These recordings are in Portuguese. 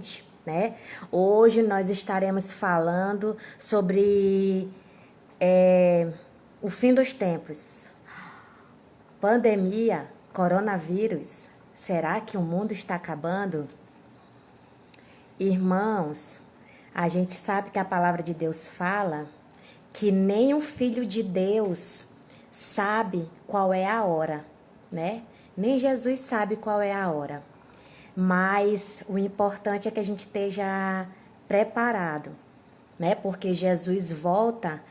novamente, né? Hoje nós estaremos falando sobre o fim dos tempos. Pandemia, coronavírus, será que o mundo está acabando? Irmãos, a gente sabe que a palavra de Deus fala que nem o Filho de Deus sabe qual é a hora, né? Nem Jesus sabe qual é a hora. Mas o importante é que a gente esteja preparado, né? Porque Jesus volta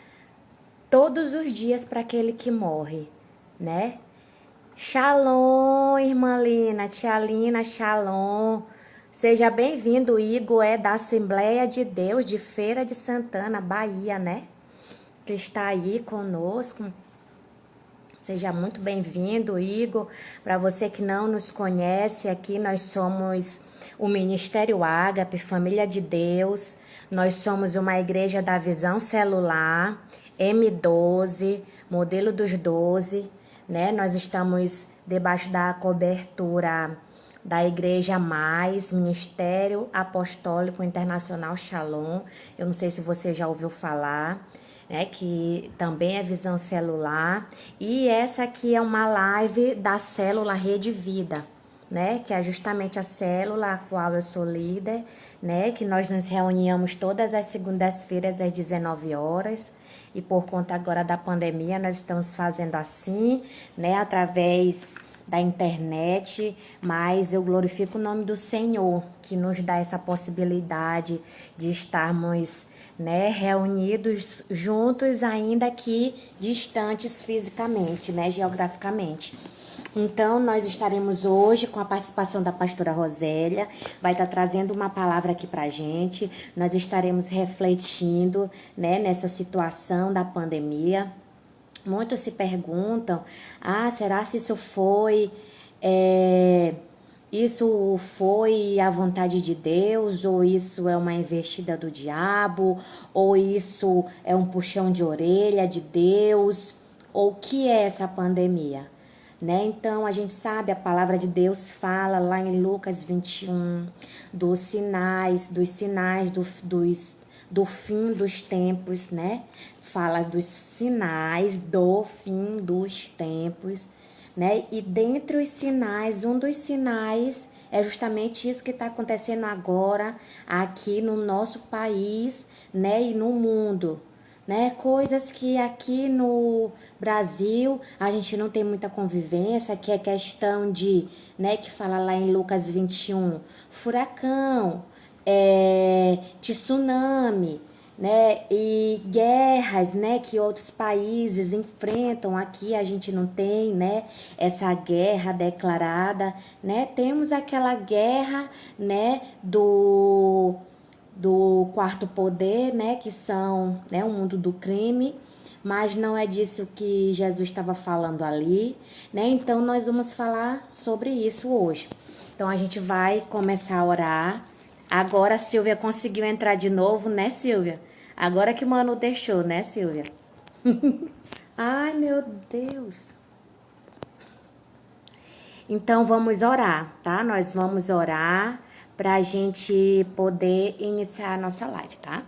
todos os dias para aquele que morre, né? Shalom, irmã Lina, tia Lina, shalom. Seja bem-vindo, Igor é da Assembleia de Deus de Feira de Santana, Bahia, né? Que está aí conosco. Seja muito bem-vindo, Igor. Para você que não nos conhece, aqui nós somos o Ministério Ágape, Família de Deus. Nós somos uma igreja da visão celular, M12, modelo dos 12, né? Nós estamos debaixo da cobertura da Igreja Mais, Ministério Apostólico Internacional Shalom. Eu não sei se você já ouviu falar, né, que também é visão celular. E essa aqui é uma live da célula Rede Vida, né, que é justamente a célula a qual eu sou líder, né, que nós nos reunimos todas as segundas-feiras às 19 horas. E por conta agora da pandemia, nós estamos fazendo assim, né, através da internet, mas eu glorifico o nome do Senhor, que nos dá essa possibilidade de estarmos, né, reunidos juntos, ainda que distantes fisicamente, né, geograficamente. Então, nós estaremos hoje com a participação da pastora Rosélia, vai estar trazendo uma palavra aqui pra gente, nós estaremos refletindo, né, nessa situação da pandemia. Muitos se perguntam, será se isso foi a vontade de Deus, ou isso é uma investida do diabo, ou isso é um puxão de orelha de Deus, ou o que é essa pandemia? Né? Então, a gente sabe, a palavra de Deus fala lá em Lucas 21, dos sinais do fim dos tempos, né? Fala dos sinais do fim dos tempos, né? E dentre os sinais, um dos sinais é justamente isso que está acontecendo agora aqui no nosso país, né? E no mundo, né? Coisas que aqui no Brasil a gente não tem muita convivência, que é questão de, né? Que fala lá em Lucas 21, furacão, tsunami, né, e guerras, né, que outros países enfrentam. Aqui a gente não tem, né, essa guerra declarada, né? Temos aquela guerra, né, do quarto poder, né, que são, né, o mundo do crime, mas não é disso que Jesus estava falando ali, né? Então nós vamos falar sobre isso hoje. Então a gente vai começar a orar. Agora a Silvia conseguiu entrar de novo, né, Silvia? Agora que o Manu deixou, né, Silvia? Ai, meu Deus. Então, vamos orar, tá? Nós vamos orar pra gente poder iniciar a nossa live, tá?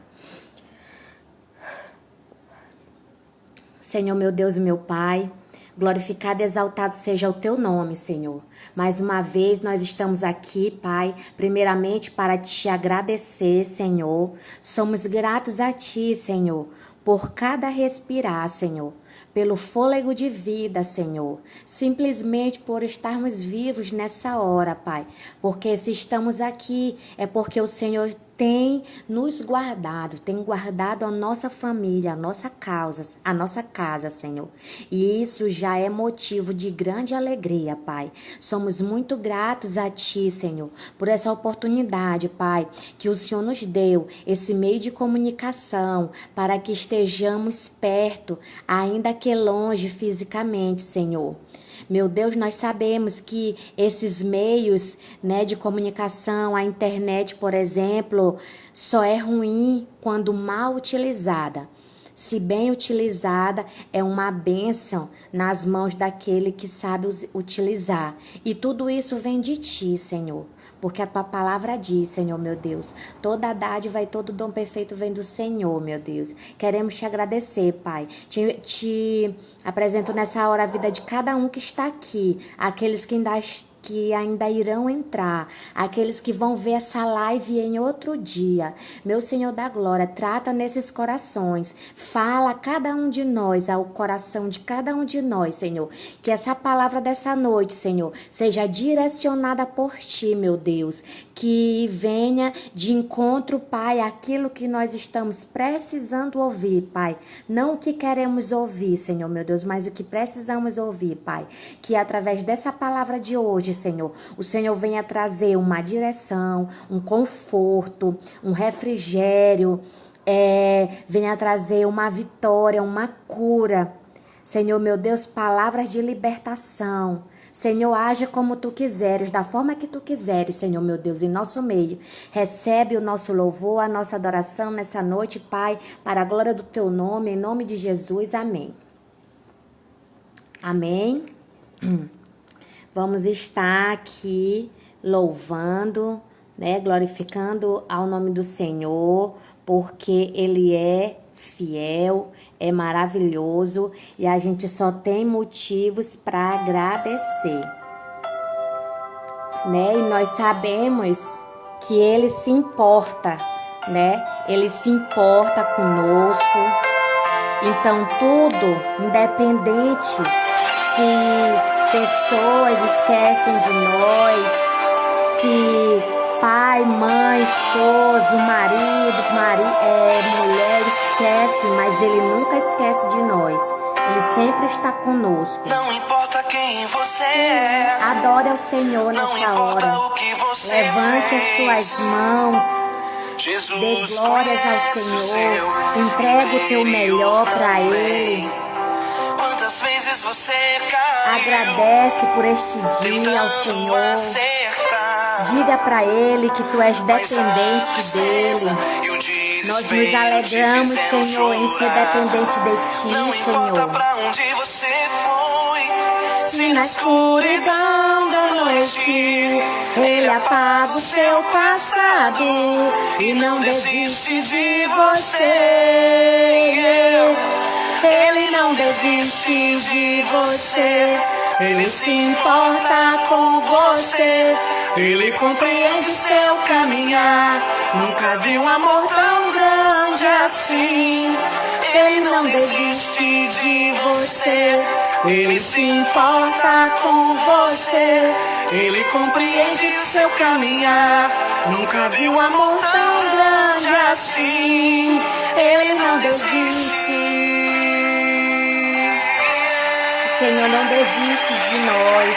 Senhor, meu Deus e meu Pai, glorificado e exaltado seja o teu nome, Senhor. Mais uma vez nós estamos aqui, Pai, primeiramente para te agradecer, Senhor. Somos gratos a ti, Senhor, por cada respirar, Senhor, pelo fôlego de vida, Senhor, simplesmente por estarmos vivos nessa hora, Pai, porque se estamos aqui é porque o Senhor tem nos guardado, tem guardado a nossa família, a nossa casa, Senhor. E isso já é motivo de grande alegria, Pai. Somos muito gratos a Ti, Senhor, por essa oportunidade, Pai, que o Senhor nos deu, esse meio de comunicação, para que estejamos perto, ainda que longe fisicamente, Senhor. Meu Deus, nós sabemos que esses meios, né, de comunicação, a internet, por exemplo, só é ruim quando mal utilizada. Se bem utilizada, é uma bênção nas mãos daquele que sabe utilizar. E tudo isso vem de ti, Senhor. porque a tua palavra diz, Senhor, meu Deus, toda dádiva e todo dom perfeito vem do Senhor, meu Deus. Queremos te agradecer, Pai. Te apresento nessa hora a vida de cada um que está aqui, aqueles que ainda irão entrar, aqueles que vão ver essa live em outro dia. Meu Senhor da glória, trata nesses corações, fala a cada um de nós, ao coração de cada um de nós, Senhor, que essa palavra dessa noite, Senhor, seja direcionada por Ti, meu Deus, que venha de encontro, Pai, aquilo que nós estamos precisando ouvir, Pai, não o que queremos ouvir, Senhor, meu Deus, mas o que precisamos ouvir, Pai, que através dessa palavra de hoje, Senhor, o Senhor venha trazer uma direção, um conforto, um refrigério, venha trazer uma vitória, uma cura. Senhor, meu Deus, palavras de libertação. Senhor, haja como Tu quiseres, da forma que Tu quiseres, Senhor, meu Deus, em nosso meio. Recebe o nosso louvor, a nossa adoração nessa noite, Pai, para a glória do Teu nome, em nome de Jesus. Amém. Amém. Vamos estar aqui louvando, né, glorificando ao nome do Senhor, porque Ele é fiel, é maravilhoso e a gente só tem motivos para agradecer, né? E nós sabemos que Ele se importa, né? Ele se importa conosco. Então tudo, independente se pessoas esquecem de nós, se pai, mãe, esposo, mulher esquece, mas Ele nunca esquece de nós. Ele sempre está conosco. Não importa quem você é. Adore ao Senhor nessa hora. Levante as tuas mãos. Dê glórias ao Senhor. Entrega o teu melhor para Ele. Quantas vezes você caiu, agradece por este dia ao Senhor. Diga para Ele que tu és dependente dEle. Nós nos alegramos, Senhor, em ser dependente de Ti, Senhor. Pra onde você foi, se na escuridão da noite Ele apaga o seu passado e não desiste de você. Ele não desiste de você. Ele se importa com você. Ele compreende seu caminhar. Nunca vi um amor tão grande assim. Ele não desiste de você. Ele se importa com você. Ele compreende seu caminhar. Nunca vi um amor tão grande assim. Ele não desiste. O Senhor não desiste de nós.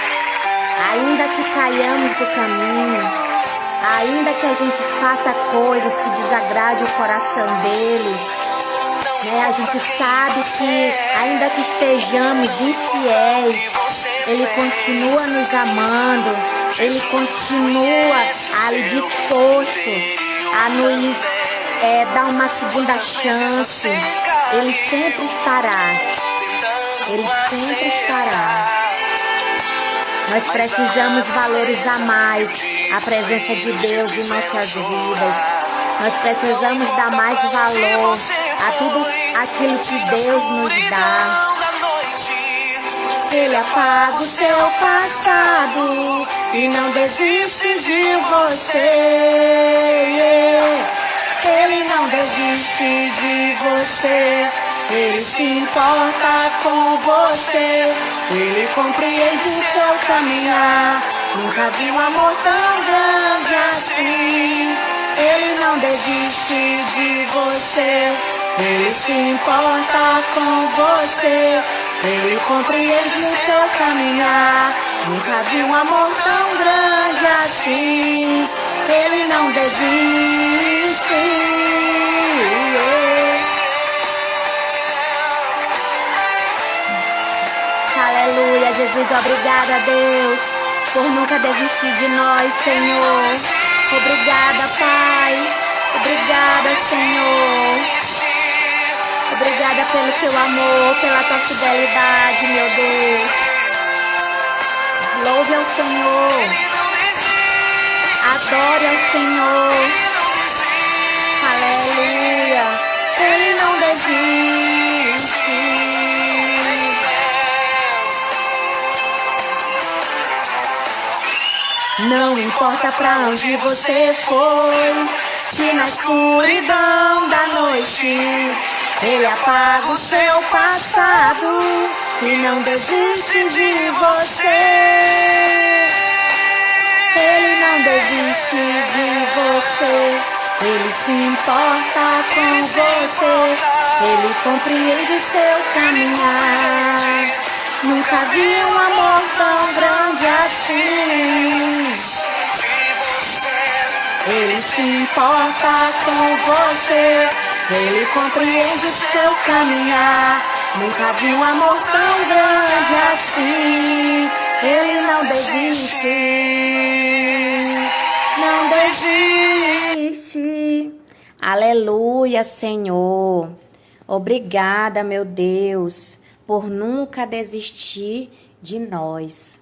Ainda que saiamos do caminho, ainda que a gente faça coisas que desagradem o coração dele, né? A gente sabe que ainda que estejamos infiéis, Ele continua nos amando, Ele continua ali disposto a nos dar uma segunda chance. Ele sempre estará. Ele sempre estará. Nós precisamos valorizar mais a presença de Deus em nossas vidas. Nós precisamos dar mais valor a tudo aquilo que Deus nos dá. Ele apaga o seu passado e não desiste de você. Ele não desiste de você. Ele se importa com você. Ele compreende seu caminhar. Nunca vi um amor tão grande assim. Ele não desiste de você. Ele se importa com você. Ele compreende seu caminhar. Nunca vi um amor tão grande assim. Ele não desiste. Aleluia, Jesus, obrigada, Deus, por nunca desistir de nós, Senhor. Obrigada, Pai. Obrigada, Senhor. Obrigada pelo teu amor, pela tua fidelidade, meu Deus. Louve ao Senhor. Adore ao Senhor. Aleluia. Ele não desiste. Não importa pra onde você foi, se na escuridão da noite Ele apaga o seu passado e não desiste de você. Ele não desiste de você. Ele se importa com você. Ele compreende seu caminhar. Nunca vi um amor tão grande assim. Ele se importa com você. Ele compreende seu caminhar. Nunca vi um amor tão grande assim. Ele não desiste. Não desiste. Aleluia, Senhor. Obrigada, meu Deus, por nunca desistir de nós.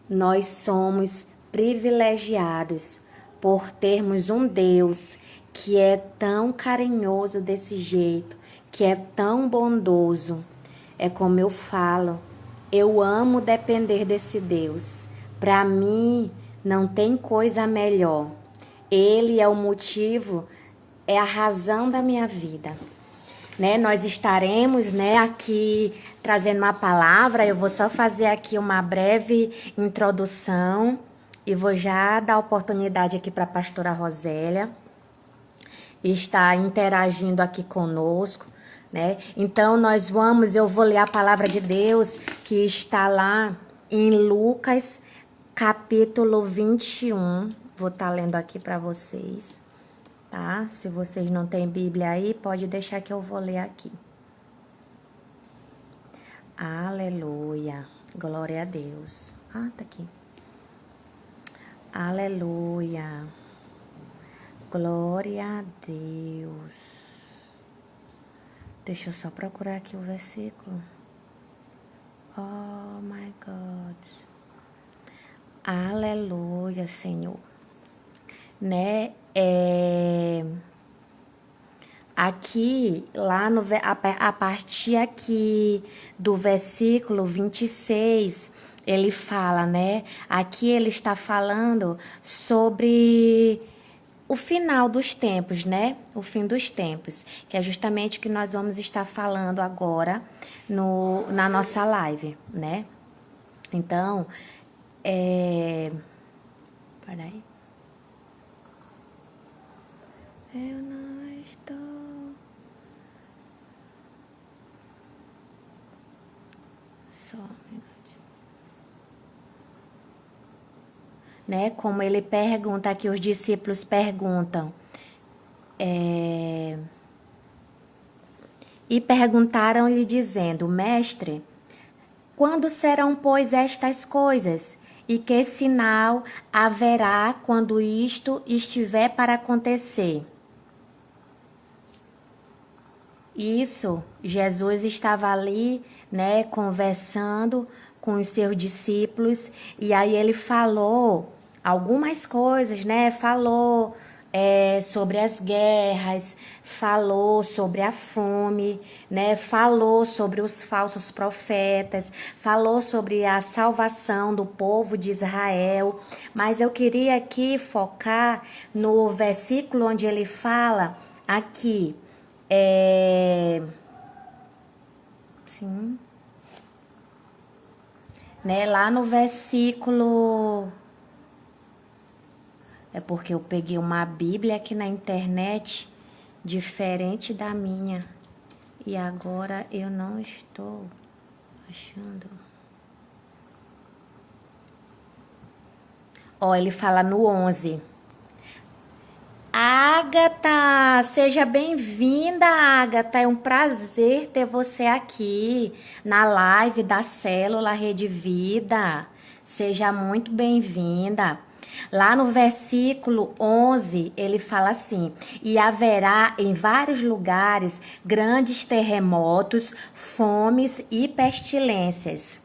Nós somos privilegiados por termos um Deus que é tão carinhoso desse jeito, que é tão bondoso. É como eu falo, eu amo depender desse Deus. Para mim, não tem coisa melhor. Ele é o motivo, é a razão da minha vida. Nós estaremos aqui trazendo uma palavra. Eu vou só fazer aqui uma breve introdução e vou já dar oportunidade aqui para a pastora Rosélia estar interagindo aqui conosco, Então eu vou ler a palavra de Deus que está lá em Lucas capítulo 21. Vou estar lendo aqui para vocês. Tá? Se vocês não têm Bíblia aí, pode deixar que eu vou ler aqui. Aleluia. Glória a Deus. Tá aqui. Aleluia. Glória a Deus. Deixa eu só procurar aqui o versículo. Oh, my God. Aleluia, Senhor. Aqui, lá a partir aqui do versículo 26, ele fala, Aqui ele está falando sobre o final dos tempos, O fim dos tempos, que é justamente o que nós vamos estar falando agora na nossa live, Então, peraí. Eu não estou. Só um minutinho. Como ele pergunta aqui, os discípulos perguntam. E perguntaram-lhe dizendo: Mestre, quando serão, pois, estas coisas? E que sinal haverá quando isto estiver para acontecer? Isso, Jesus estava ali, conversando com os seus discípulos, e aí ele falou algumas coisas, Falou sobre as guerras, falou sobre a fome, Falou sobre os falsos profetas, falou sobre a salvação do povo de Israel. Mas eu queria aqui focar no versículo onde ele fala aqui, sim, lá no versículo, é porque eu peguei uma Bíblia aqui na internet diferente da minha e agora eu não estou achando. Ele fala no 11. Agatha, seja bem-vinda, Agatha. É um prazer ter você aqui na live da Célula Rede Vida. Seja muito bem-vinda. Lá no versículo 11, ele fala assim: e haverá em vários lugares grandes terremotos, fomes e pestilências.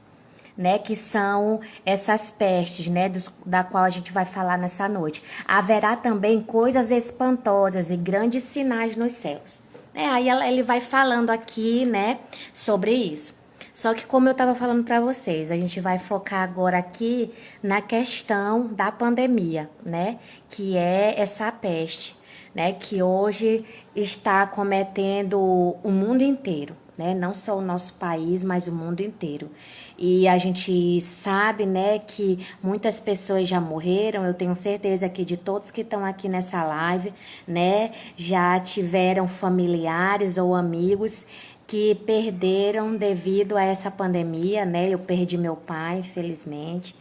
né, que são essas pestes, né, da qual a gente vai falar nessa noite. Haverá também coisas espantosas e grandes sinais nos céus. Aí ele vai falando aqui, né, sobre isso. Só que como eu estava falando para vocês, a gente vai focar agora aqui na questão da pandemia, né, que é essa peste, né, que hoje está acometendo o mundo inteiro, né, não só o nosso país, mas o mundo inteiro. E a gente sabe, né, que muitas pessoas já morreram. Eu tenho certeza que de todos que estão aqui nessa live, né, já tiveram familiares ou amigos que perderam devido a essa pandemia, né? Eu perdi meu pai, infelizmente,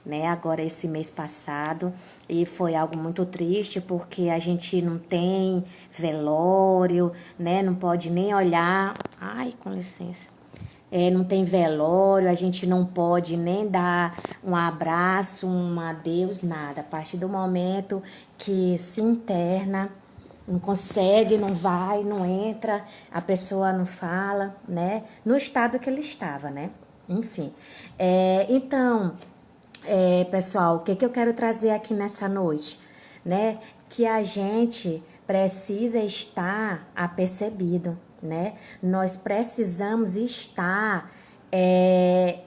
né? Agora esse mês passado, e foi algo muito triste porque a gente não tem velório, né? Não pode nem olhar. Ai, com licença. Não tem velório, a gente não pode nem dar um abraço, um adeus, nada. A partir do momento que se interna, não consegue, não vai, não entra, a pessoa não fala, né? No estado que ele estava, né? Enfim. Então, pessoal, o que eu quero trazer aqui nessa noite, né? Que a gente precisa estar apercebido, né? Nós precisamos estar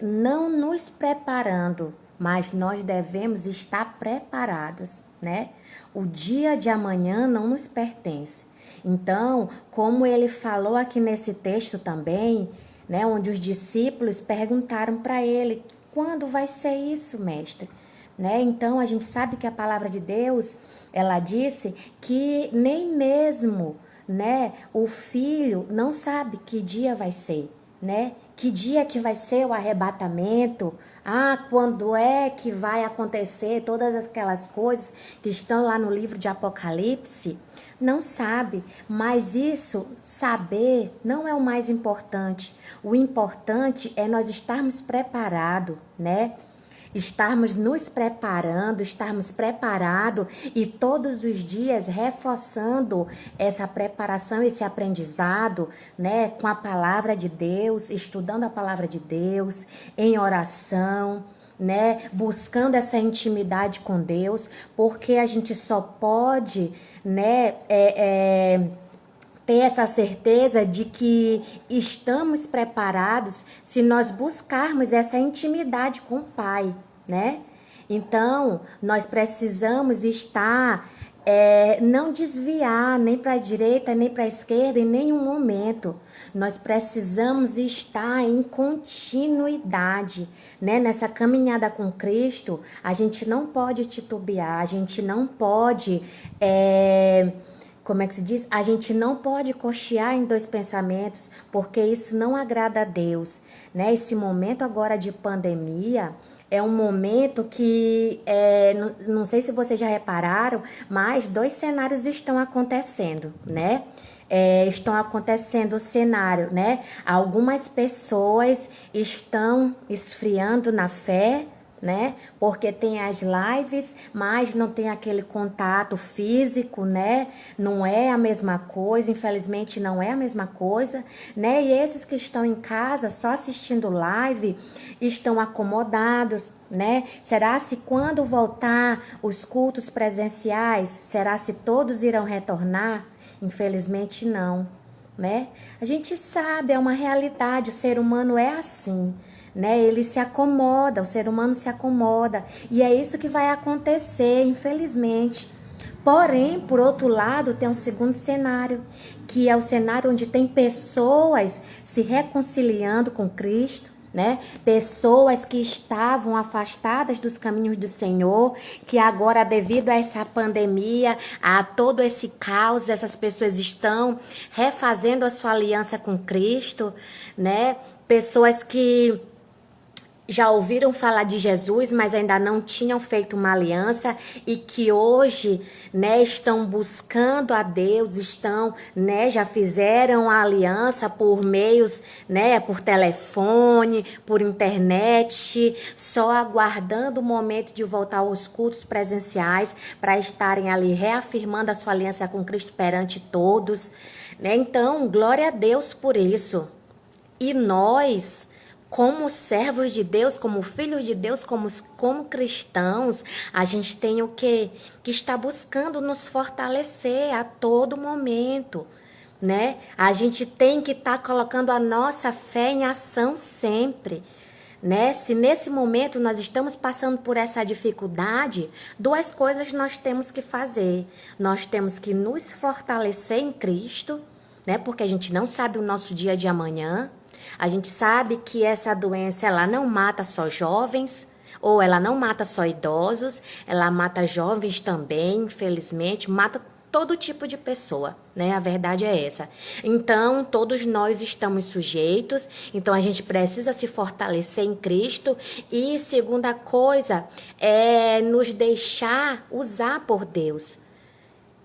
não nos preparando, mas nós devemos estar preparados, né? O dia de amanhã não nos pertence. Então, como ele falou aqui nesse texto também, né, onde os discípulos perguntaram para ele: quando vai ser isso, mestre? Né? Então, a gente sabe que a palavra de Deus, ela disse que nem mesmo, né, o filho não sabe que dia vai ser, né? Que dia que vai ser o arrebatamento? Quando é que vai acontecer todas aquelas coisas que estão lá no livro de Apocalipse? Não sabe, mas isso, saber, não é o mais importante. O importante é nós estarmos preparados, né? Estarmos nos preparando, estarmos preparados e todos os dias reforçando essa preparação, esse aprendizado, né, com a palavra de Deus, estudando a palavra de Deus, em oração, né, buscando essa intimidade com Deus, porque a gente só pode, né, ter essa certeza de que estamos preparados se nós buscarmos essa intimidade com o Pai, né? Então, nós precisamos estar, não desviar nem para a direita, nem para a esquerda em nenhum momento. Nós precisamos estar em continuidade, né? Nessa caminhada com Cristo, a gente não pode titubear, a gente não pode... como é que se diz? A gente não pode cochear em dois pensamentos, porque isso não agrada a Deus, né? Esse momento agora de pandemia é um momento que, não sei se vocês já repararam, mas dois cenários estão acontecendo, né? Estão acontecendo o cenário, né? Algumas pessoas estão esfriando na fé, né? Porque tem as lives, mas não tem aquele contato físico, né? Não é a mesma coisa, infelizmente não é a mesma coisa, né? E esses que estão em casa só assistindo live estão acomodados, né? Será se quando voltar os cultos presenciais, será se todos irão retornar? Infelizmente não, né? A gente sabe, é uma realidade, o ser humano é assim, né? Ele se acomoda, o ser humano se acomoda, e é isso que vai acontecer, infelizmente. Porém, por outro lado, tem um segundo cenário, que é o cenário onde tem pessoas se reconciliando com Cristo, né? Pessoas que estavam afastadas dos caminhos do Senhor, que agora, devido a essa pandemia, a todo esse caos, essas pessoas estão refazendo a sua aliança com Cristo, né? Pessoas que já ouviram falar de Jesus, mas ainda não tinham feito uma aliança e que hoje, né, estão buscando a Deus, estão, né, já fizeram a aliança por meios, né, por telefone, por internet, só aguardando o momento de voltar aos cultos presenciais para estarem ali reafirmando a sua aliança com Cristo perante todos, né? Então, glória a Deus por isso. E nós, como servos de Deus, como filhos de Deus, como cristãos, a gente tem o quê? Que está buscando nos fortalecer a todo momento, né? A gente tem que estar colocando a nossa fé em ação sempre, né? Se nesse momento nós estamos passando por essa dificuldade, duas coisas nós temos que fazer. Nós temos que nos fortalecer em Cristo, né? Porque a gente não sabe o nosso dia de amanhã. A gente sabe que essa doença, ela não mata só jovens, ou ela não mata só idosos, ela mata jovens também, infelizmente, mata todo tipo de pessoa, né? A verdade é essa. Então, todos nós estamos sujeitos, então a gente precisa se fortalecer em Cristo. E segunda coisa é nos deixar usar por Deus.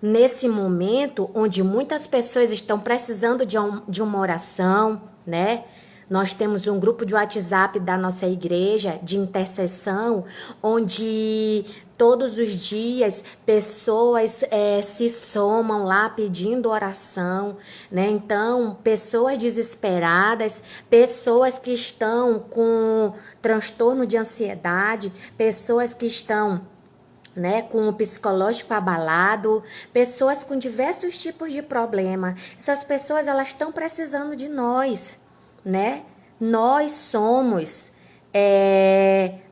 Nesse momento onde muitas pessoas estão precisando de uma oração, né? Nós temos um grupo de WhatsApp da nossa igreja de intercessão, onde todos os dias pessoas se somam lá pedindo oração, né? Então, pessoas desesperadas, pessoas que estão com transtorno de ansiedade, pessoas que estão, né, com o psicológico abalado, pessoas com diversos tipos de problema. Essas pessoas, elas estão precisando de nós, né? Nós somos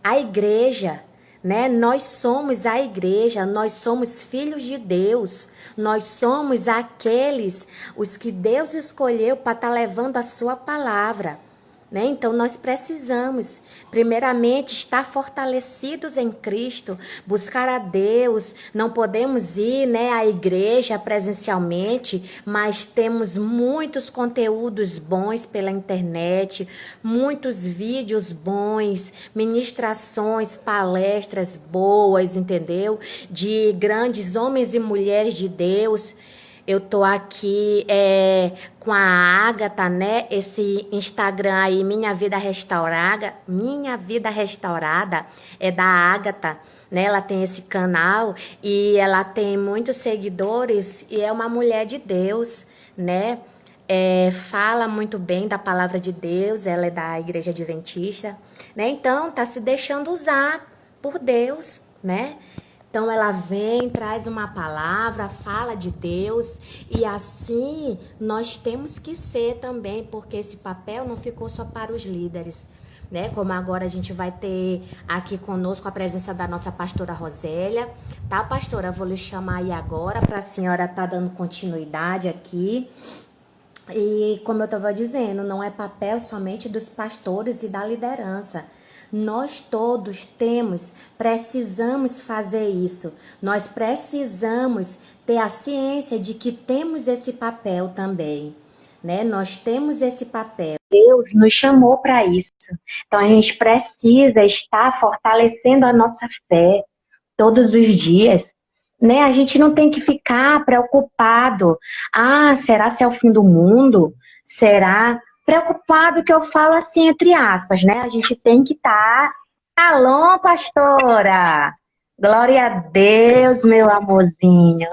a igreja, né? Nós somos a igreja, nós somos filhos de Deus, nós somos aqueles os que Deus escolheu para estar levando a sua palavra, né? Então nós precisamos primeiramente estar fortalecidos em Cristo, buscar a Deus. Não podemos ir, né, à igreja presencialmente, mas temos muitos conteúdos bons pela internet, muitos vídeos bons, ministrações, palestras boas, entendeu? De grandes homens e mulheres de Deus. Eu tô aqui com a Ágata, né? Esse Instagram aí, Minha Vida Restaurada. Minha Vida Restaurada é da Ágata, né? Ela tem esse canal e ela tem muitos seguidores e é uma mulher de Deus, né? Fala muito bem da palavra de Deus, ela é da Igreja Adventista, né? Então, tá se deixando usar por Deus, né? Então ela vem, traz uma palavra, fala de Deus, e assim nós temos que ser também, porque esse papel não ficou só para os líderes, né? Como agora a gente vai ter aqui conosco a presença da nossa pastora Rosélia, tá, pastora? Eu vou lhe chamar aí agora para a senhora estar dando continuidade aqui. E como eu estava dizendo, não é papel somente dos pastores e da liderança. Nós todos precisamos fazer isso. Nós precisamos ter a ciência de que temos esse papel também, né? Nós temos esse papel. Deus nos chamou para isso. Então a gente precisa estar fortalecendo a nossa fé todos os dias, né? A gente não tem que ficar preocupado. Será se é o fim do mundo? Será? Preocupado, que eu falo assim, entre aspas, né? A gente tem que estar... Alô, pastora! Glória a Deus, meu amorzinho!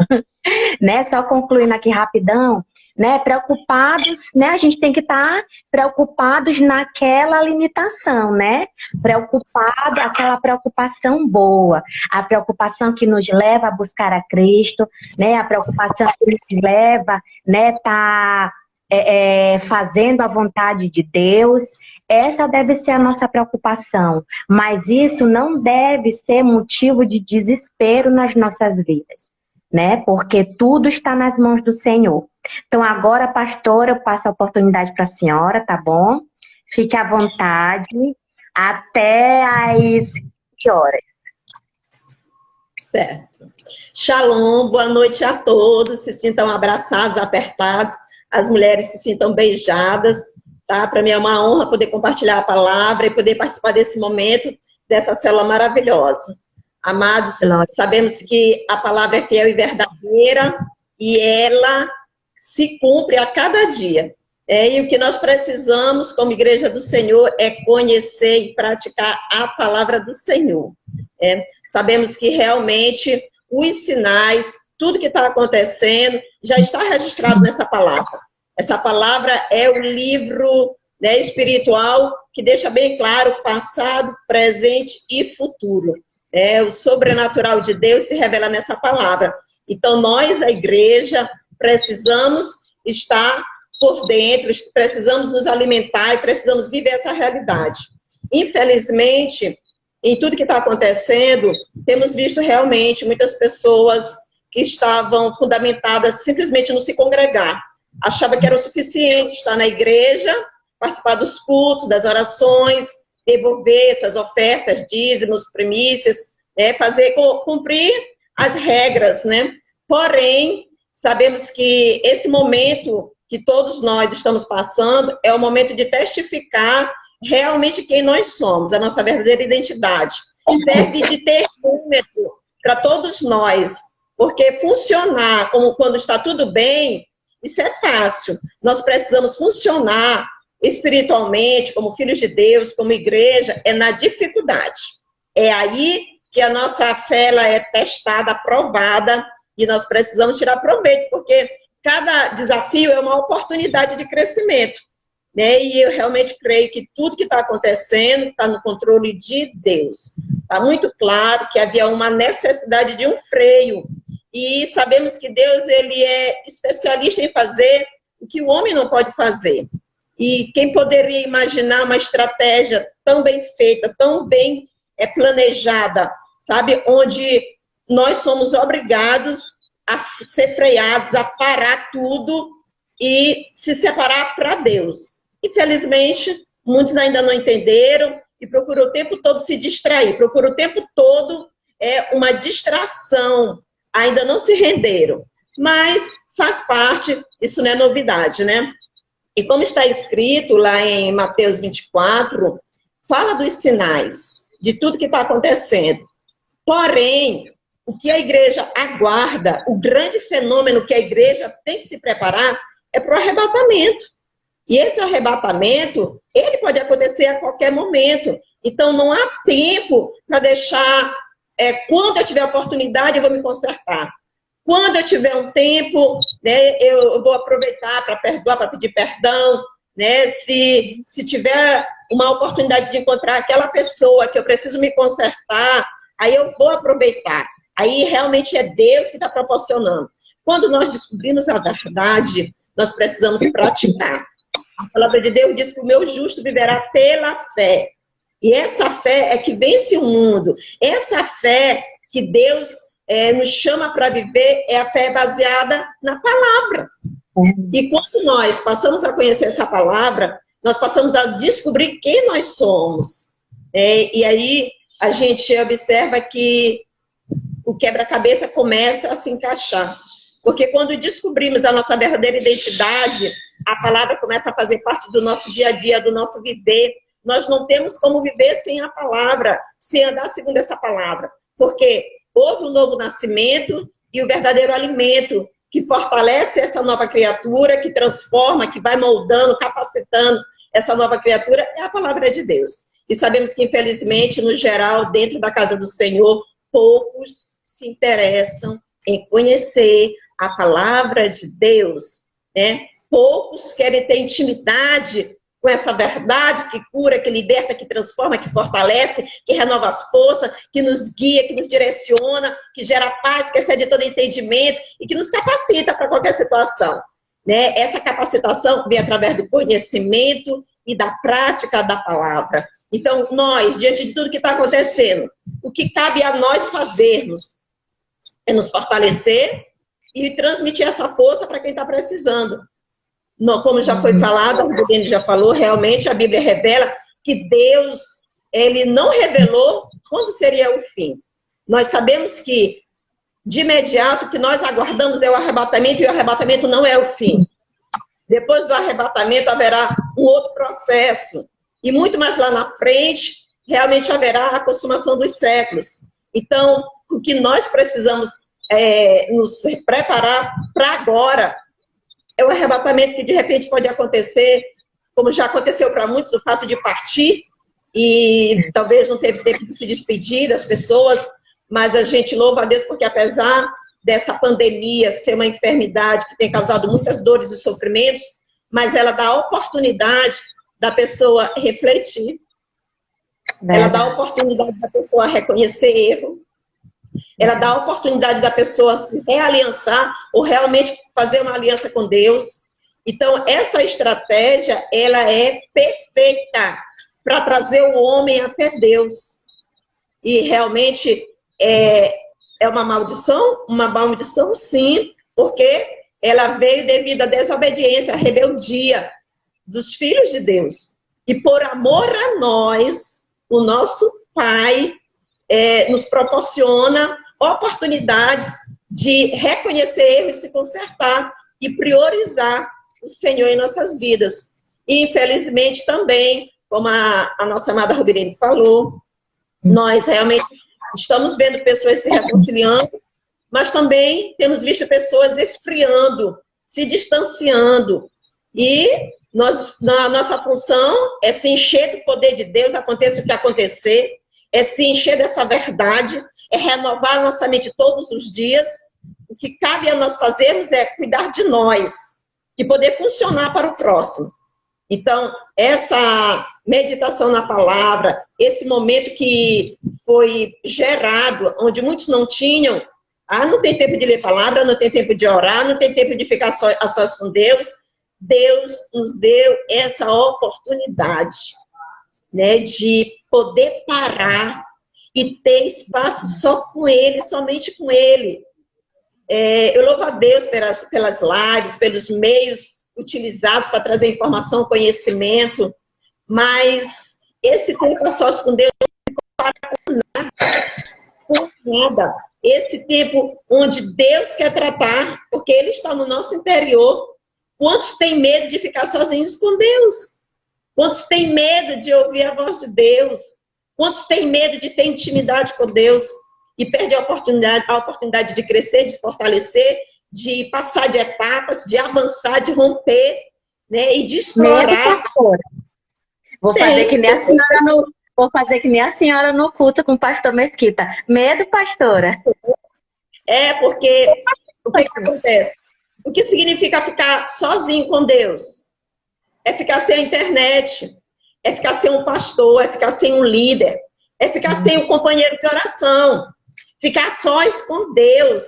Né? Só concluindo aqui rapidão, né? Preocupados, né? A gente tem que estar preocupados naquela limitação, né? Preocupado, aquela preocupação boa, a preocupação que nos leva a buscar a Cristo, né? A preocupação que nos leva, né? Fazendo a vontade de Deus. Essa deve ser a nossa preocupação, mas isso não deve ser motivo de desespero nas nossas vidas, né? Porque tudo está nas mãos do Senhor. Então agora, pastora, eu passo a oportunidade para a senhora, tá bom? Fique à vontade até às 20 horas. Certo. Shalom, boa noite a todos, se sintam abraçados, apertados, as mulheres se sintam beijadas, tá? Para mim é uma honra poder compartilhar a palavra e poder participar desse momento, dessa célula maravilhosa. Amados, sabemos que a palavra é fiel e verdadeira e ela se cumpre a cada dia. E o que nós precisamos, como Igreja do Senhor, é conhecer e praticar a palavra do Senhor. Sabemos que realmente os sinais, tudo que está acontecendo, já está registrado nessa palavra. Essa palavra é o livro, né, espiritual que deixa bem claro passado, presente e futuro. O sobrenatural de Deus se revela nessa palavra. Então, nós, a igreja, precisamos estar por dentro, precisamos nos alimentar e precisamos viver essa realidade. Infelizmente, em tudo que está acontecendo, temos visto realmente muitas pessoas que estavam fundamentadas simplesmente no se congregar. Achava que era o suficiente estar na igreja, participar dos cultos, das orações, devolver suas ofertas, dízimos, primícias, cumprir as regras, né? Porém, sabemos que esse momento que todos nós estamos passando é o momento de testificar realmente quem nós somos, a nossa verdadeira identidade. Serve de termômetro para todos nós, porque funcionar como quando está tudo bem, isso é fácil. Nós precisamos funcionar espiritualmente, como filhos de Deus, como igreja, é na dificuldade. É aí que a nossa fé ela é testada, aprovada, e nós precisamos tirar proveito, porque cada desafio é uma oportunidade de crescimento. E eu realmente creio que tudo que está acontecendo está no controle de Deus. Está muito claro que havia uma necessidade de um freio. E sabemos que Deus ele é especialista em fazer o que o homem não pode fazer. E quem poderia imaginar uma estratégia tão bem feita, tão bem planejada, sabe? Onde nós somos obrigados a ser freados, a parar tudo e se separar para Deus. Infelizmente, muitos ainda não entenderam e procuram o tempo todo se distrair, procuram o tempo todo uma distração, ainda não se renderam. Mas faz parte, isso não é novidade, né? E como está escrito lá em Mateus 24, fala dos sinais, de tudo que está acontecendo. Porém, o que a igreja aguarda, o grande fenômeno que a igreja tem que se preparar é para o arrebatamento. E esse arrebatamento, ele pode acontecer a qualquer momento. Então, não há tempo para deixar, quando eu tiver oportunidade, eu vou me consertar. Quando eu tiver um tempo, né, eu vou aproveitar para perdoar, para pedir perdão. Né? Se tiver uma oportunidade de encontrar aquela pessoa que eu preciso me consertar, aí eu vou aproveitar. Aí realmente é Deus que está proporcionando. Quando nós descobrimos a verdade, nós precisamos praticar. A palavra de Deus diz que o meu justo viverá pela fé. E essa fé é que vence o mundo. Essa fé que Deus nos chama para viver é a fé baseada na palavra. E quando nós passamos a conhecer essa palavra, nós passamos a descobrir quem nós somos. E aí a gente observa que o quebra-cabeça começa a se encaixar. Porque quando descobrimos a nossa verdadeira identidade, a palavra começa a fazer parte do nosso dia a dia, do nosso viver. Nós não temos como viver sem a palavra, sem andar segundo essa palavra. Porque houve um novo nascimento e o verdadeiro alimento que fortalece essa nova criatura, que transforma, que vai moldando, capacitando essa nova criatura, é a palavra de Deus. E sabemos que, infelizmente, no geral, dentro da casa do Senhor, poucos se interessam em conhecer a palavra de Deus, né? Poucos querem ter intimidade com essa verdade que cura, que liberta, que transforma, que fortalece, que renova as forças, que nos guia, que nos direciona, que gera paz, que excede todo entendimento e que nos capacita para qualquer situação. Né? Essa capacitação vem através do conhecimento e da prática da palavra. Então, nós, diante de tudo que está acontecendo, o que cabe a nós fazermos é nos fortalecer e transmitir essa força para quem está precisando. Como já foi falado, a Juliane já falou, realmente a Bíblia revela que Deus, ele não revelou quando seria o fim. Nós sabemos que, de imediato, o que nós aguardamos é o arrebatamento, e o arrebatamento não é o fim. Depois do arrebatamento haverá um outro processo, e muito mais lá na frente, realmente haverá a consumação dos séculos. Então, o que nós precisamos nos preparar para agora, é o arrebatamento que de repente pode acontecer, como já aconteceu para muitos, o fato de partir e talvez não teve tempo de se despedir das pessoas, mas a gente louva a Deus porque apesar dessa pandemia ser uma enfermidade que tem causado muitas dores e sofrimentos, mas ela dá a oportunidade da pessoa refletir. Ela dá a oportunidade da pessoa reconhecer erro. Ela dá a oportunidade da pessoa se realiançar ou realmente fazer uma aliança com Deus. Então, essa estratégia, ela é perfeita para trazer o homem até Deus. E realmente é uma maldição sim, porque ela veio devido à desobediência, à rebeldia dos filhos de Deus. E por amor a nós, o nosso Pai nos proporciona oportunidades de reconhecer erros, se consertar e priorizar o Senhor em nossas vidas. E, infelizmente, também, como a nossa amada Rubirene falou, nós realmente estamos vendo pessoas se reconciliando, mas também temos visto pessoas esfriando, se distanciando. E a nossa função é se encher do poder de Deus, aconteça o que acontecer, é se encher dessa verdade, é renovar a nossa mente todos os dias. O que cabe a nós fazermos é cuidar de nós e poder funcionar para o próximo. Então, essa meditação na palavra, esse momento que foi gerado, onde muitos não tinham, não tem tempo de ler palavra, não tem tempo de orar, não tem tempo de ficar a sós com Deus. Deus nos deu essa oportunidade, né, de poder parar e ter espaço só com Ele, somente com Ele. Eu louvo a Deus pelas lives, pelos meios utilizados para trazer informação, conhecimento, mas esse tempo a sós com Deus não se compara com nada. Esse tempo onde Deus quer tratar, porque Ele está no nosso interior. Quantos têm medo de ficar sozinhos com Deus? Quantos têm medo de ouvir a voz de Deus? Quantos têm medo de ter intimidade com Deus? E perde a oportunidade de crescer, de se fortalecer, de passar de etapas, de avançar, de romper, né? E de explorar. Vou fazer que nem a senhora no culto com o pastor Mesquita. Medo, pastora? Porque o que acontece? O que significa ficar sozinho com Deus? É ficar sem a internet, é ficar sem um pastor, é ficar sem um líder, é ficar sem um companheiro de oração. Ficar sós com Deus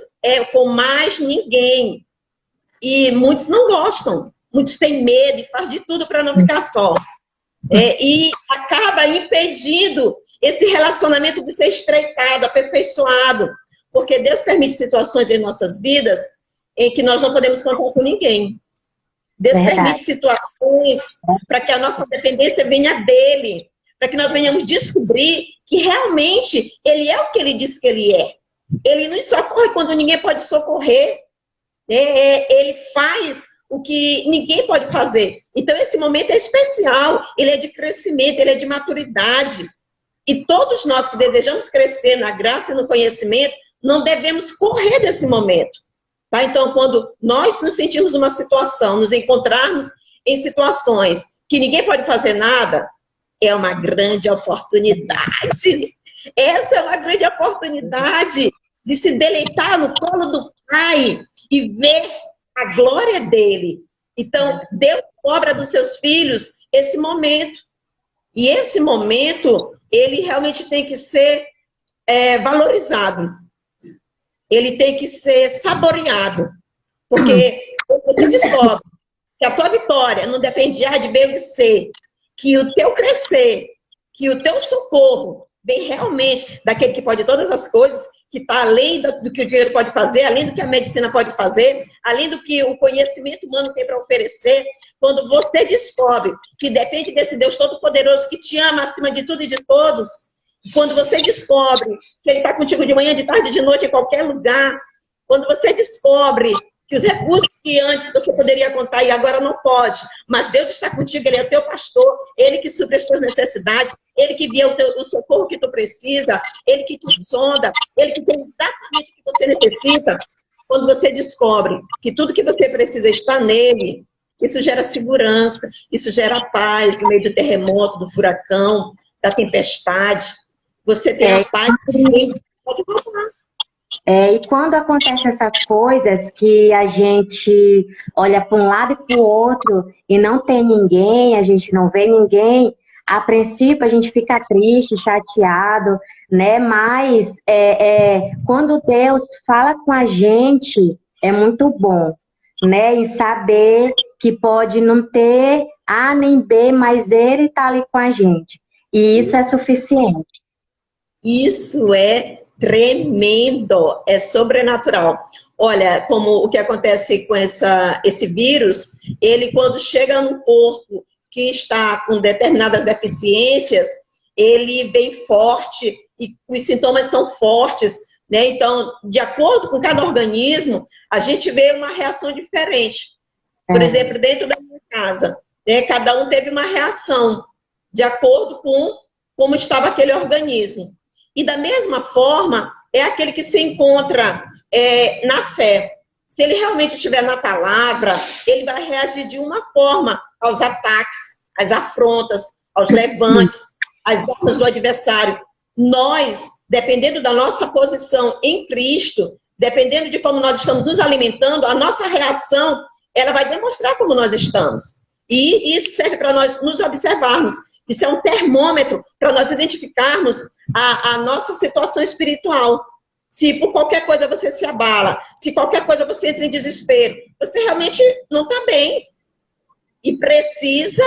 com mais ninguém. E muitos não gostam, muitos têm medo e faz de tudo para não ficar só. E acaba impedindo esse relacionamento de ser estreitado, aperfeiçoado, porque Deus permite situações em nossas vidas em que nós não podemos contar com ninguém. Deus permite situações para que a nossa dependência venha dele, para que nós venhamos descobrir que realmente Ele é o que Ele diz que Ele é. Ele nos socorre quando ninguém pode socorrer. Ele faz o que ninguém pode fazer. Então, esse momento é especial. Ele é de crescimento, ele é de maturidade. E todos nós que desejamos crescer na graça e no conhecimento, não devemos correr desse momento. Tá? Então, quando nós nos sentirmos numa situação, nos encontrarmos em situações que ninguém pode fazer nada, é uma grande oportunidade. Essa é uma grande oportunidade de se deleitar no colo do Pai e ver a glória dele. Então, Deus cobra dos seus filhos esse momento. E esse momento, ele realmente tem que ser valorizado. Ele tem que ser saboreado. Porque você descobre que a tua vitória não depende de A, de B ou de C, que o teu crescer, que o teu socorro vem realmente daquele que pode todas as coisas, que está além do que o dinheiro pode fazer, além do que a medicina pode fazer, além do que o conhecimento humano tem para oferecer. Quando você descobre que depende desse Deus Todo-Poderoso que te ama acima de tudo e de todos, quando você descobre que Ele está contigo de manhã, de tarde, de noite, em qualquer lugar, quando você descobre que os recursos que antes você poderia contar e agora não pode, mas Deus está contigo, Ele é o teu pastor, Ele que supre as tuas necessidades, Ele que vê o socorro que tu precisa, Ele que te sonda, Ele que tem exatamente o que você necessita. Quando você descobre que tudo que você precisa está nele, isso gera segurança, isso gera paz no meio do terremoto, do furacão, da tempestade. Você tem a paz que ninguém pode roubar. E quando acontecem essas coisas que a gente olha para um lado e para o outro e não tem ninguém, a gente não vê ninguém, a princípio a gente fica triste, chateado, né? Mas quando Deus fala com a gente, é muito bom, né? Em saber que pode não ter A nem B, mas Ele está ali com a gente. E isso é suficiente. Isso é tremendo, é sobrenatural. Olha, como o que acontece com esse vírus, ele quando chega no corpo que está com determinadas deficiências, ele vem forte e os sintomas são fortes, né? Então, de acordo com cada organismo, a gente vê uma reação diferente. Por exemplo, dentro da minha casa, né, cada um teve uma reação de acordo com como estava aquele organismo. E da mesma forma, é aquele que se encontra na fé. Se ele realmente estiver na palavra, ele vai reagir de uma forma aos ataques, às afrontas, aos levantes, às armas do adversário. Nós, dependendo da nossa posição em Cristo, dependendo de como nós estamos nos alimentando, a nossa reação, ela vai demonstrar como nós estamos. E isso serve para nós nos observarmos. Isso é um termômetro para nós identificarmos a nossa situação espiritual. Se por qualquer coisa você se abala, se qualquer coisa você entra em desespero, você realmente não está bem. E precisa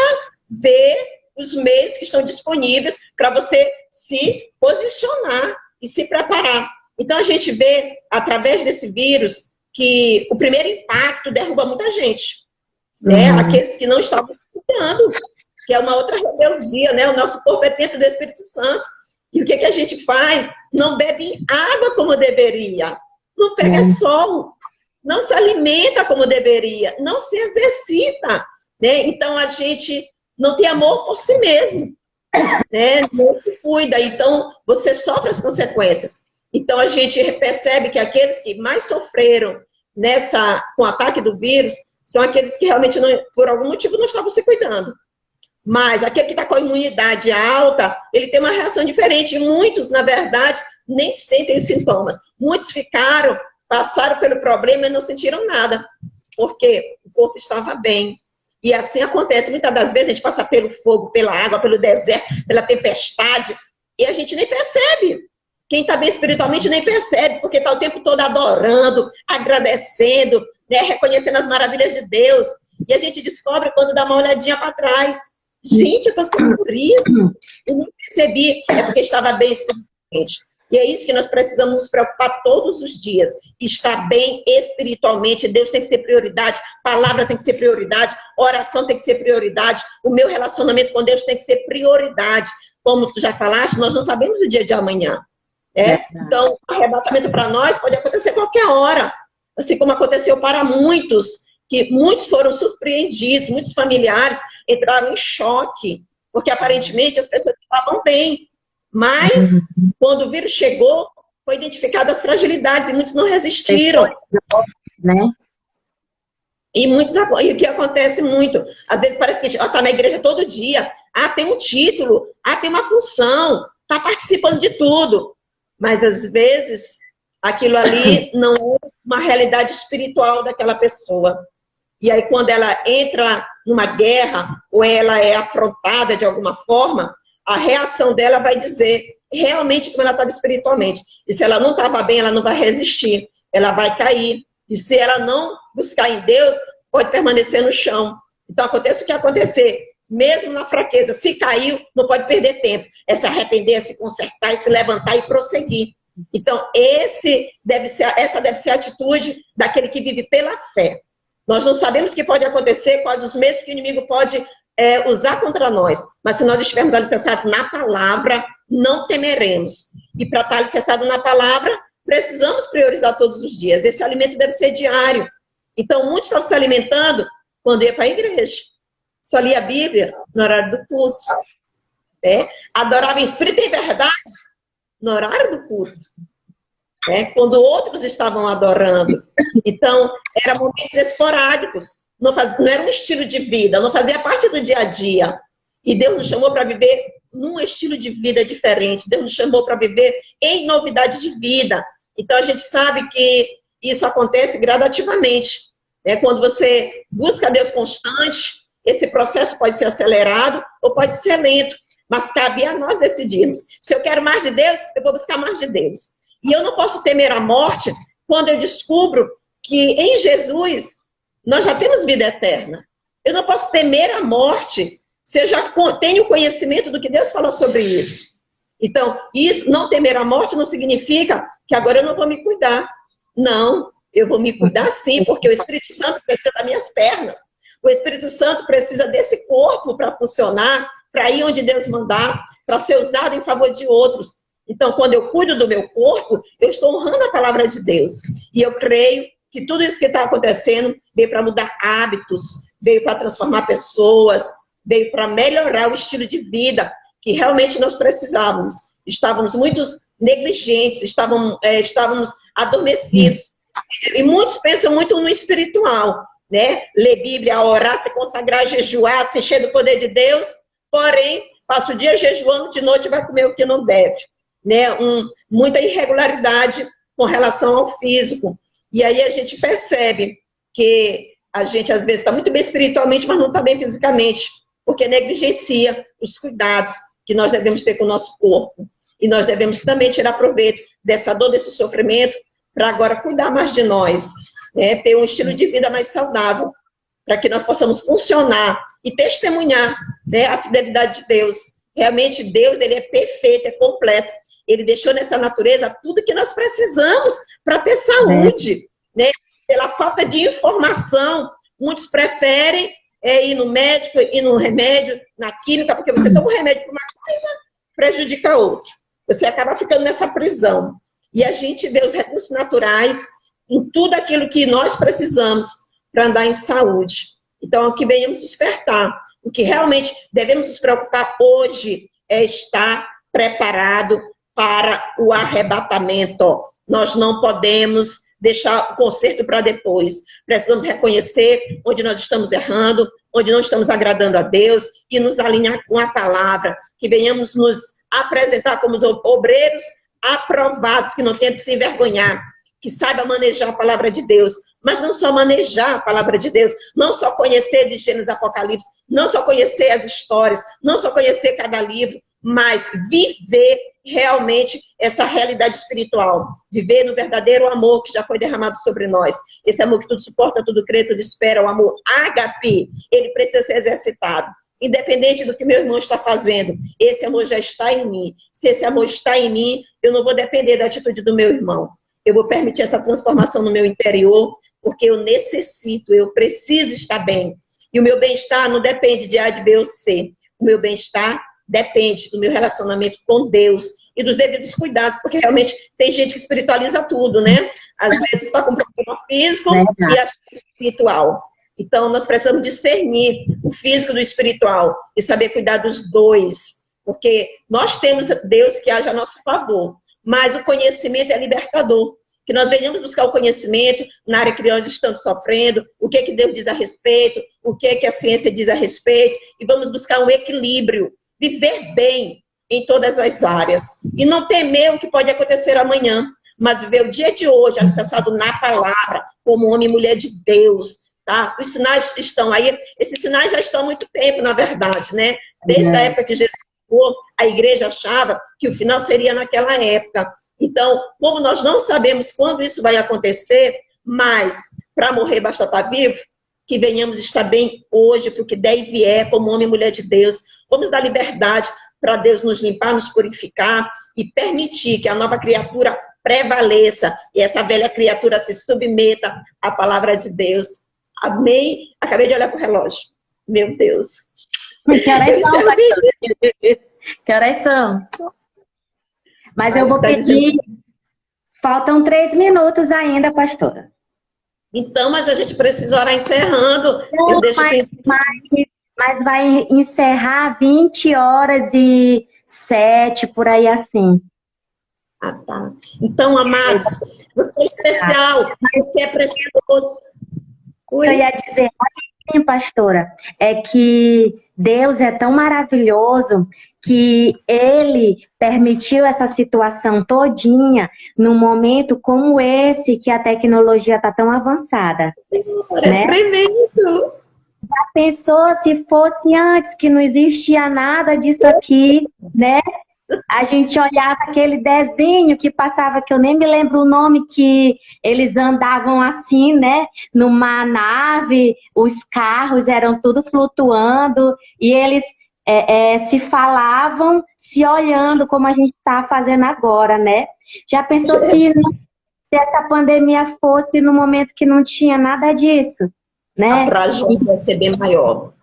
ver os meios que estão disponíveis para você se posicionar e se preparar. Então a gente vê, através desse vírus, que o primeiro impacto derruba muita gente. Né? Aqueles que não estavam se cuidando, que é uma outra rebeldia, né? O nosso corpo é templo do Espírito Santo. E o que a gente faz? Não bebe água como deveria, não pega sol, não se alimenta como deveria, não se exercita, né? Então a gente não tem amor por si mesmo, né? Não se cuida, então você sofre as consequências. Então a gente percebe que aqueles que mais sofreram com o ataque do vírus são aqueles que realmente, por algum motivo, não estavam se cuidando. Mas aquele que está com a imunidade alta, ele tem uma reação diferente. E muitos, na verdade, nem sentem os sintomas. Muitos passaram pelo problema e não sentiram nada. Porque o corpo estava bem. E assim acontece. Muitas das vezes a gente passa pelo fogo, pela água, pelo deserto, pela tempestade. E a gente nem percebe. Quem está bem espiritualmente nem percebe, porque está o tempo todo adorando, agradecendo, né, reconhecendo as maravilhas de Deus. E a gente descobre quando dá uma olhadinha para trás. Gente, eu passei por isso. Eu não percebi. É porque estava bem espiritualmente. E é isso que nós precisamos nos preocupar todos os dias. Estar bem espiritualmente. Deus tem que ser prioridade. Palavra tem que ser prioridade. Oração tem que ser prioridade. O meu relacionamento com Deus tem que ser prioridade. Como tu já falaste, nós não sabemos o dia de amanhã. Então, o arrebatamento para nós pode acontecer a qualquer hora. Assim como aconteceu para muitos, que muitos foram surpreendidos, muitos familiares entraram em choque, porque aparentemente as pessoas estavam bem. Mas, quando o vírus chegou, foi identificado as fragilidades e muitos não resistiram. Né? E o que acontece muito, às vezes parece que a gente está na igreja todo dia, tem um título, tem uma função, está participando de tudo. Mas, às vezes, aquilo ali não é uma realidade espiritual daquela pessoa. E aí, quando ela entra numa guerra, ou ela é afrontada de alguma forma, a reação dela vai dizer realmente como ela estava espiritualmente. E se ela não estava bem, ela não vai resistir, ela vai cair. E se ela não buscar em Deus, pode permanecer no chão. Então, acontece o que acontecer. Mesmo na fraqueza, se caiu, não pode perder tempo. É se arrepender, é se consertar, é se levantar e prosseguir. Então, essa deve ser a atitude daquele que vive pela fé. Nós não sabemos o que pode acontecer, quais os meios que o inimigo pode usar contra nós. Mas se nós estivermos alicerçados na palavra, não temeremos. E para estar alicerçado na palavra, precisamos priorizar todos os dias. Esse alimento deve ser diário. Então, muitos estão se alimentando quando ia para a igreja. Só lia a Bíblia no horário do culto. Adorava em espírito e em verdade no horário do culto. Quando outros estavam adorando. Então, eram momentos esporádicos. Não era um estilo de vida, não fazia parte do dia a dia. E Deus nos chamou para viver num estilo de vida diferente. Deus nos chamou para viver em novidade de vida. Então, a gente sabe que isso acontece gradativamente. Né? Quando você busca Deus constante, esse processo pode ser acelerado ou pode ser lento, mas cabe a nós decidirmos. Se eu quero mais de Deus, eu vou buscar mais de Deus. E eu não posso temer a morte quando eu descubro que em Jesus nós já temos vida eterna. Eu não posso temer a morte se eu já tenho conhecimento do que Deus falou sobre isso. Então, isso, não temer a morte não significa que agora eu não vou me cuidar. Não, eu vou me cuidar sim, porque o Espírito Santo precisa das minhas pernas. O Espírito Santo precisa desse corpo para funcionar, para ir onde Deus mandar, para ser usado em favor de outros. Então, quando eu cuido do meu corpo, eu estou honrando a palavra de Deus. E eu creio que tudo isso que está acontecendo veio para mudar hábitos, veio para transformar pessoas, veio para melhorar o estilo de vida que realmente nós precisávamos. Estávamos muito negligentes, estávamos adormecidos. E muitos pensam muito no espiritual, né? Ler Bíblia, orar, se consagrar, jejuar, se encher do poder de Deus, porém, passa o dia jejuando, de noite vai comer o que não deve. Né? Muita irregularidade com relação ao físico. E aí a gente percebe que a gente, às vezes, está muito bem espiritualmente, mas não está bem fisicamente, porque negligencia os cuidados que nós devemos ter com o nosso corpo. E nós devemos também tirar proveito dessa dor, desse sofrimento, para agora cuidar mais de nós, né? Ter um estilo de vida mais saudável, para que nós possamos funcionar e testemunhar, né, a fidelidade de Deus. Realmente, Deus, ele é perfeito, é completo. Ele deixou nessa natureza tudo que nós precisamos para ter saúde, né? Pela falta de informação, muitos preferem ir no médico, ir no remédio, na química, porque você toma um remédio para uma coisa, prejudica a outra. Você acaba ficando nessa prisão. E a gente vê os recursos naturais em tudo aquilo que nós precisamos para andar em saúde. Então, o que venhamos despertar, o que realmente devemos nos preocupar hoje é estar preparado para o arrebatamento. Nós não podemos deixar o conserto para depois. Precisamos reconhecer onde nós estamos errando, onde não estamos agradando a Deus e nos alinhar com a palavra, que venhamos nos apresentar como os obreiros aprovados, que não tenham que se envergonhar, que saiba manejar a palavra de Deus, mas não só manejar a palavra de Deus, não só conhecer de Gênesis e Apocalipse, não só conhecer as histórias, não só conhecer cada livro, mas viver realmente essa realidade espiritual, viver no verdadeiro amor que já foi derramado sobre nós, esse amor que tudo suporta, tudo crê, tudo espera, o amor ágape, ele precisa ser exercitado, independente do que meu irmão está fazendo, esse amor já está em mim. Se esse amor está em mim, eu não vou depender da atitude do meu irmão, eu vou permitir essa transformação no meu interior, porque eu necessito, eu preciso estar bem, e o meu bem-estar não depende de A, de B ou C, o meu bem-estar depende do meu relacionamento com Deus e dos devidos cuidados, porque realmente tem gente que espiritualiza tudo, né? Às vezes está com problema físico e acha que é espiritual. Então, nós precisamos discernir o físico do espiritual e saber cuidar dos dois, porque nós temos Deus que age a nosso favor, mas o conhecimento é libertador. Que nós venhamos buscar o conhecimento na área que nós estamos sofrendo, o que Deus diz a respeito, o que a ciência diz a respeito, e vamos buscar um equilíbrio, viver bem em todas as áreas. E não temer o que pode acontecer amanhã, mas viver o dia de hoje, alicerçado na palavra, como homem e mulher de Deus, tá? Os sinais estão aí, esses sinais já estão há muito tempo, na verdade, né? Desde a época que Jesus chegou, a igreja achava que o final seria naquela época. Então, como nós não sabemos quando isso vai acontecer, mas para morrer basta estar vivo, que venhamos estar bem hoje, porque der e vier, como homem e mulher de Deus, vamos dar liberdade para Deus nos limpar, nos purificar e permitir que a nova criatura prevaleça e essa velha criatura se submeta à palavra de Deus. Amém? Acabei de olhar para o relógio. Meu Deus. Que horas são, pastor? Que horas são? Mas eu vou pedir... Faltam 3 minutos ainda, pastora. Então, mas a gente precisa orar encerrando. Não, eu deixo mas vai encerrar 20h07, por aí assim. Ah, tá. Então, amados, você é especial, você é precioso. Eu ia dizer, pastora, é que Deus é tão maravilhoso que Ele permitiu essa situação todinha num momento como esse, que a tecnologia está tão avançada, É né? tremendo. Pensou se fosse antes, que não existia nada disso aqui, né? A gente olhava aquele desenho que passava, que eu nem me lembro o nome, que eles andavam assim, né? Numa nave, os carros eram tudo flutuando, e eles se falavam, se olhando, como a gente está fazendo agora, né? Já pensou se essa pandemia fosse no momento que não tinha nada disso, A né? tragédia vai ser bem maior.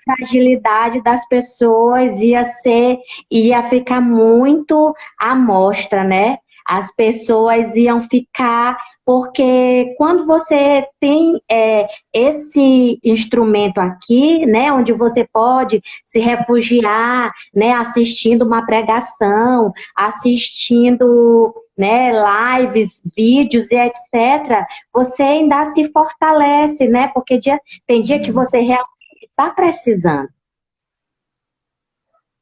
Fragilidade das pessoas ia ficar muito à mostra, né? As pessoas iam ficar, porque quando você tem esse instrumento aqui, né, onde você pode se refugiar, né, assistindo uma pregação, assistindo, né, lives, vídeos e etc., você ainda se fortalece, né? Porque tem dia que você realmente está precisando.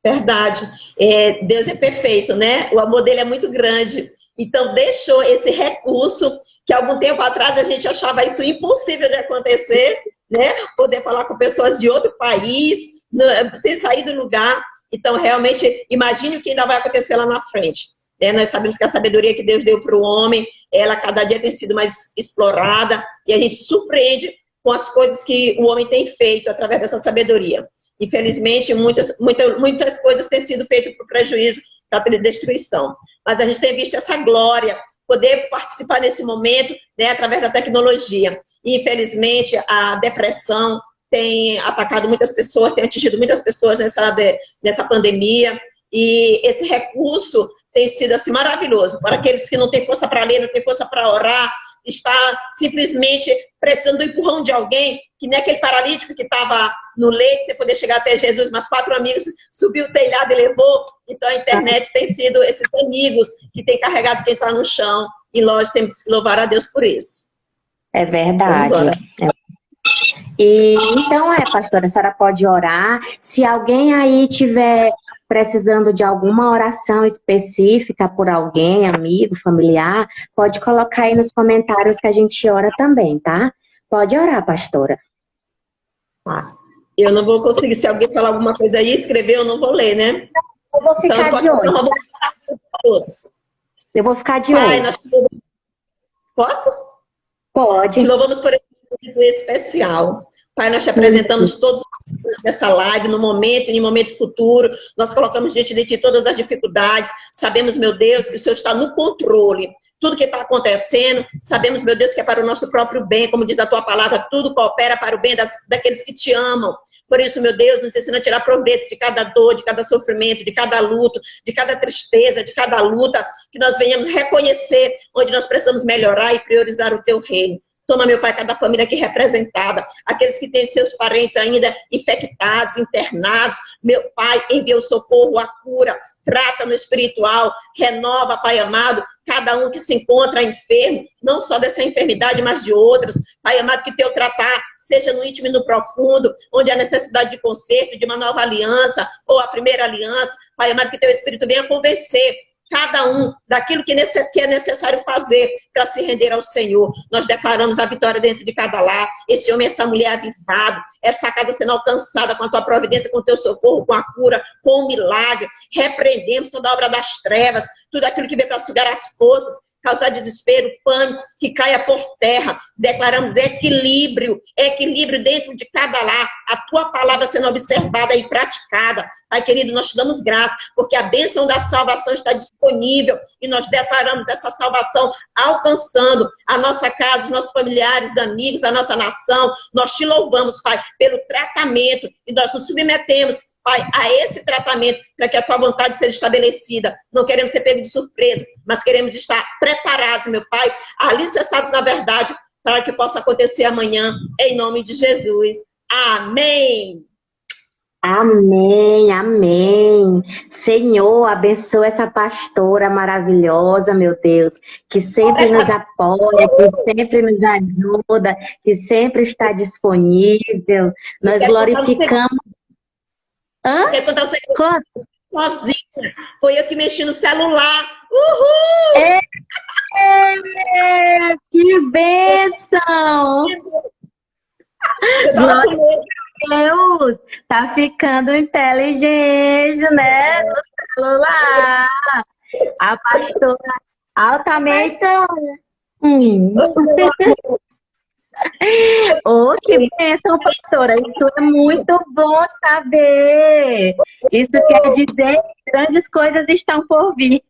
Verdade. Deus é perfeito, né? O amor dele é muito grande. Então, deixou esse recurso que algum tempo atrás a gente achava isso impossível de acontecer, né? Poder falar com pessoas de outro país, sem sair do lugar. Então, realmente, imagine o que ainda vai acontecer lá na frente. Nós sabemos que a sabedoria que Deus deu para o homem, ela cada dia tem sido mais explorada, e a gente se surpreende com as coisas que o homem tem feito através dessa sabedoria. Infelizmente, muitas coisas têm sido feitas por prejuízo, para destruição. Mas a gente tem visto essa glória, poder participar nesse momento, né, através da tecnologia. E, infelizmente, a depressão tem atacado muitas pessoas, tem atingido muitas pessoas nessa pandemia. E esse recurso tem sido assim, maravilhoso. Para aqueles que não têm força para ler, não têm força para orar, está simplesmente precisando do empurrão de alguém, que nem aquele paralítico que estava no leite, você poder chegar até Jesus, mas 4 amigos subiu o telhado e levou. Então a internet tem sido esses amigos que tem carregado quem está no chão, e nós temos que louvar a Deus por isso. É verdade. E então, pastora, a senhora pode orar. Se alguém aí tiver precisando de alguma oração específica por alguém, amigo, familiar, pode colocar aí nos comentários que a gente ora também, tá? Pode orar, pastora. Eu não vou conseguir, se alguém falar alguma coisa aí, escrever, eu não vou ler, né? Eu vou ficar então, de olho. Eu vou ficar de olho. Posso? Pode. Te louvamos por esse momento especial. Pai, nós te apresentamos todos nessa live, no momento e no momento futuro. Nós colocamos diante de ti todas as dificuldades. Sabemos, meu Deus, que o Senhor está no controle. Tudo que está acontecendo, sabemos, meu Deus, que é para o nosso próprio bem. Como diz a tua palavra, tudo coopera para o bem daqueles que te amam. Por isso, meu Deus, nos ensina a tirar proveito de cada dor, de cada sofrimento, de cada luto, de cada tristeza, de cada luta, que nós venhamos reconhecer onde nós precisamos melhorar e priorizar o teu reino. Toma, meu Pai, cada família aqui representada, aqueles que têm seus parentes ainda infectados, internados. Meu Pai, envia o socorro, a cura, trata no espiritual, renova, Pai amado, cada um que se encontra enfermo, não só dessa enfermidade, mas de outras. Pai amado, que teu tratar seja no íntimo e no profundo, onde há necessidade de conserto, de uma nova aliança, ou a primeira aliança. Pai amado, que teu Espírito venha convencer cada um daquilo que é necessário fazer para se render ao Senhor. Nós declaramos a vitória dentro de cada lar, esse homem, essa mulher avivado, essa casa sendo alcançada com a tua providência, com o teu socorro, com a cura, com o milagre. Repreendemos toda obra das trevas, tudo aquilo que vem para sugar as forças, causar desespero, pânico, que caia por terra. Declaramos equilíbrio dentro de cada lar, a tua palavra sendo observada e praticada. Pai querido, nós te damos graça, porque a bênção da salvação está disponível, e nós declaramos essa salvação alcançando a nossa casa, os nossos familiares, amigos, a nossa nação. Nós te louvamos, Pai, pelo tratamento, e nós nos submetemos, Pai, a esse tratamento, para que a tua vontade seja estabelecida. Não queremos ser pegos de surpresa, mas queremos estar preparados, meu Pai, alicerçados na verdade, para que possa acontecer amanhã, em nome de Jesus. Amém. Amém, amém. Senhor, abençoa essa pastora maravilhosa, meu Deus, que sempre nos apoia, que sempre nos ajuda, que sempre está disponível. Nós glorificamos Hã? Quer contar um segredo? Conta. Sozinha. Foi eu que mexi no celular. Uhul! Que bênção! Eu tava Glória com medo. a Deus! Tá ficando inteligente, né? No celular. A pastora altamente. Hum. Oh, que bênção, pastora. Isso é muito bom saber. Isso quer dizer que grandes coisas estão por vir.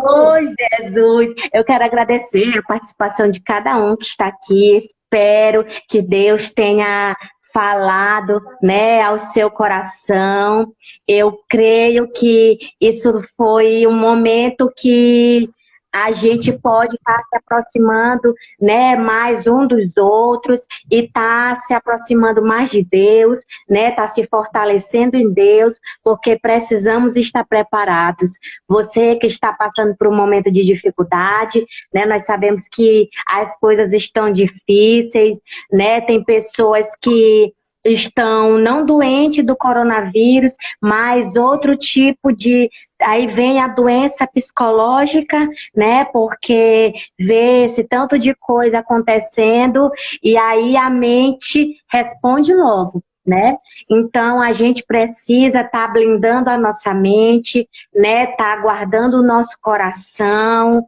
Oh, Jesus, eu quero agradecer a participação de cada um que está aqui. Espero que Deus tenha falado, né, ao seu coração. Eu creio que isso foi um momento que a gente pode estar se aproximando, né, mais um dos outros e estar se aproximando mais de Deus, né, estar se fortalecendo em Deus, porque precisamos estar preparados. Você que está passando por um momento de dificuldade, né? Nós sabemos que as coisas estão difíceis, né? Tem pessoas que estão não doentes do coronavírus, mas outro tipo de... Aí vem a doença psicológica, né? Porque vê esse tanto de coisa acontecendo e aí a mente responde logo, né? Então a gente precisa estar blindando a nossa mente, né? Tá guardando o nosso coração,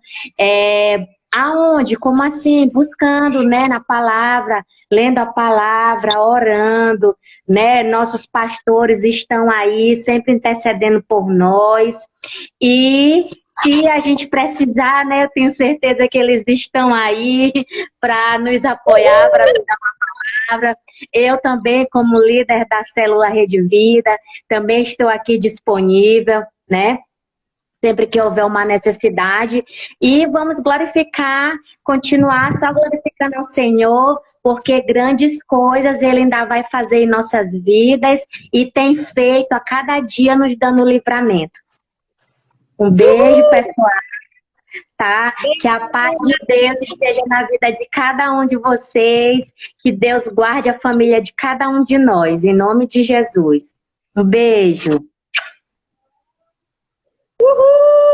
aonde? Como assim? Buscando, né? Na palavra, lendo a palavra, orando, né? Nossos pastores estão aí, sempre intercedendo por nós. E se a gente precisar, né? Eu tenho certeza que eles estão aí para nos apoiar, para nos dar uma palavra. Eu também, como líder da Célula Rede Vida, também estou aqui disponível, né? Sempre que houver uma necessidade. E vamos glorificar, continuar só glorificando ao Senhor, porque grandes coisas Ele ainda vai fazer em nossas vidas e tem feito a cada dia nos dando livramento. Um beijo, pessoal, tá? Que a paz de Deus esteja na vida de cada um de vocês, que Deus guarde a família de cada um de nós, em nome de Jesus. Um beijo. Uhul!